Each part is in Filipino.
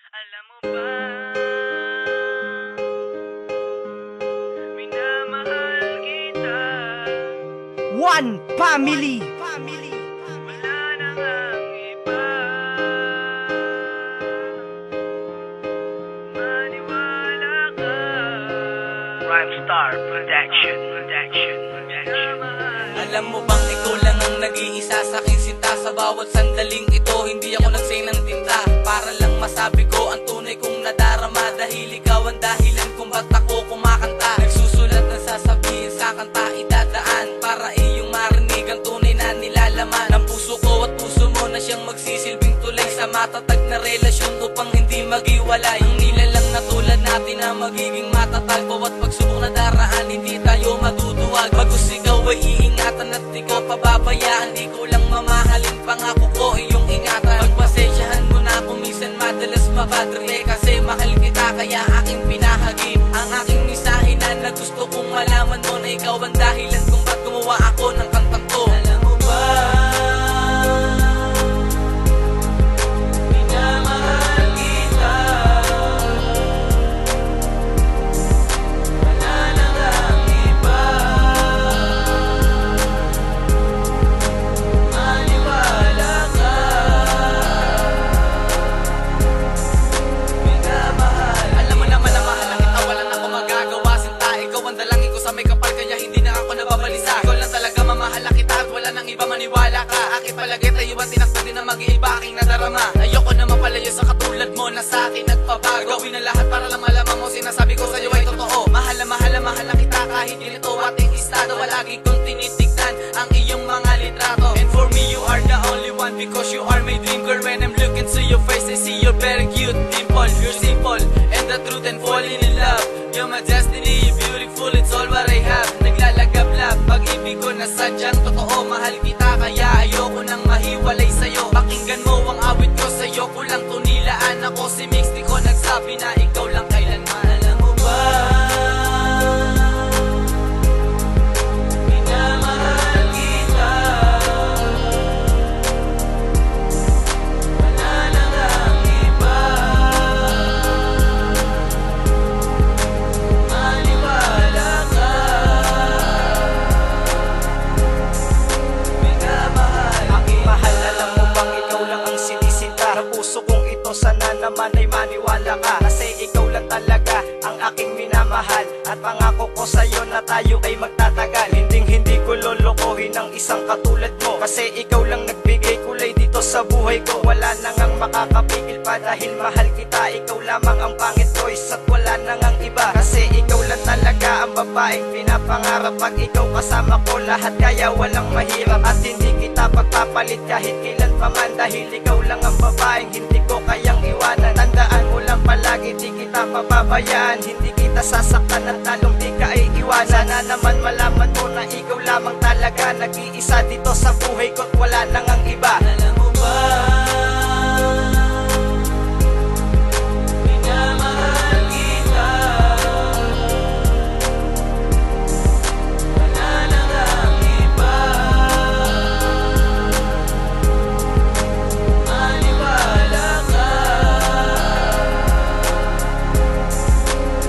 Alam mo ba, minamahal kita. One family. Wala nang ang iba. Maniwala ka. Rhymestar Production. Alam mo bang ikaw lang ang nag-iisa sa aking sinta. Sa bawat sandaling ito, hindi ako nagsay ng tinta. Para lang masabi ko ang tunay kong nadarama. Dahil ikaw ang dahilan kung ba't ako kumakanta. Nagsusulat ng sasabihin sa kanta idadaan, para iyong marinig ang tunay na nilalaman ng puso ko at puso mo, na siyang magsisilbing tulay sa matatag na relasyon upang hindi maghiwalay. Ang nilalang na tulad natin na magiging matatag. Bawat pagsubok na daraan, hindi tayo maduduwag. Bagus ikaw ay iingatan at di ko pababayaan. Di ko lang mamahalin, pangako ko iyong ingatan. Pagpasensyahan mo na kung minsan madalas mabadre, kasi mahal kita kaya aking pinahagip ang aking mensahe na gusto kong malaman mo na ikaw ang dahilan kung ba't gumawa ako ng kantang to. Alam mo ba, minamahal kita. Wala nang ang iba. Maniwala ka. Minamahal. Alam mo naman na mahal ang kita, wala na akong magagawa. Sinta, ikaw ang dalangin ko sa may kapal, kaya hindi na ako nababalisa. Ikaw lang talaga mamahal kita at wala nang iba, maniwala ka. Aking palagay tayo at tinakbo din na mag-iiba aking nadarama. Ayoko na mapalayo sa katulad mo na sa akin nagpabago. Gawin na lahat para lang malaman mo, sinasabi ko sa'yo ay totoo. Mahal na kita kahit ganito ating estado. Lagi kong tinitignan ang iyong mga litrato. And for me you are the only one, because you are my dream girl. When I'm looking to your face, I see you're very cute dimple. You're simple and the truth and falling in love. You're my destiny, you're beautiful, it's all what I have. Naglalagablab, pag-ibig ko na sadyang totoo. Mahal kita kaya ayoko nang mahiwalay sa'yo. Pakinggan mo ang awit ko, sa'yo ko lang tunilaan. Ako si Mix, di ko nagsabi na ikaw lang kailanman. Alam mo ba, minamahal kita. Wala nang ang iba. Maniwala ka. Minamahal Aking mahal, alam mo bang ikaw lang ang sinisinta ng puso kong ito, sana naman ay maniwala ka. Kasi ikaw lang talaga ang aking minamahal, at pangako ko sa'yo na tayo ay magtatagal. Hindi ko lolokohin ang isang katulad mo, kasi ikaw lang nagbigay kulay dito sa buhay ko. Wala nang ang makakapigil pa dahil mahal kita. Ikaw lamang ang pangit choice at wala nang ang iba, kasi ikaw lang talaga ang babaeng pinapangarap. Pag ikaw kasama ko, lahat kaya walang mahirap. At hindi kita pagpapalit kahit kailan pa man, dahil ikaw lang ang babaeng hindi ko kayang iwanan. Tandaan mo lang palagi, di kita pababayaan. Hindi kita sasaktan ng talong di ka iiwanan. Sana naman malaman mo na ikaw lamang talaga nag-iisa dito sa buhay ko at wala nang ang iba. Alam mo ba, minamahal kita. Wala nang ang iba. Maniwala ka.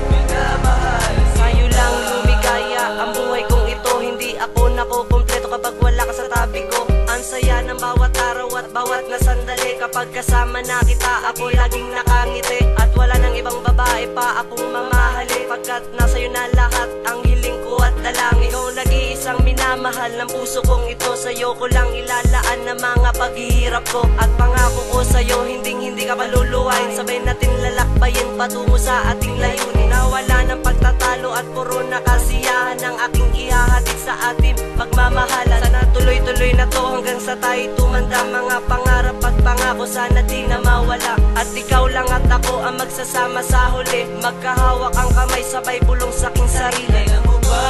Minamahal Sa'yo lang lumigaya ang buhay kong ito. Hindi ako nakukumpleto kapag wala ka sa tabi ko. Ang saya ng bawat araw at bawat na sandali. Kapag kasama na kita, ako laging nakangiti. At wala nang ibang babae pa akong mamahalin, pagkat nasa'yo na lahat ang hiling ko at dalangin. Ikaw nag-iisang minamahal ng puso kong ito. Sa'yo ko lang ilalaan ng mga paghihirap ko. At pangako ko sa'yo, hindi ka maluluwain. Sabay natin lalakbayin patungo sa ating layunin. Na wala ng pagtatalo at puro na kasiyahan ang aking ihahatid sa ating pagmamahalan. Sana tuloy-tuloy na to hanggang sa tayo tumanda. Mga pangarap at pangako sana di na mawala. At ikaw lang at ako ang magsasama sa huli. Magkahawak ang kamay, sabay bulong sa aking sarili. Alam mo ba,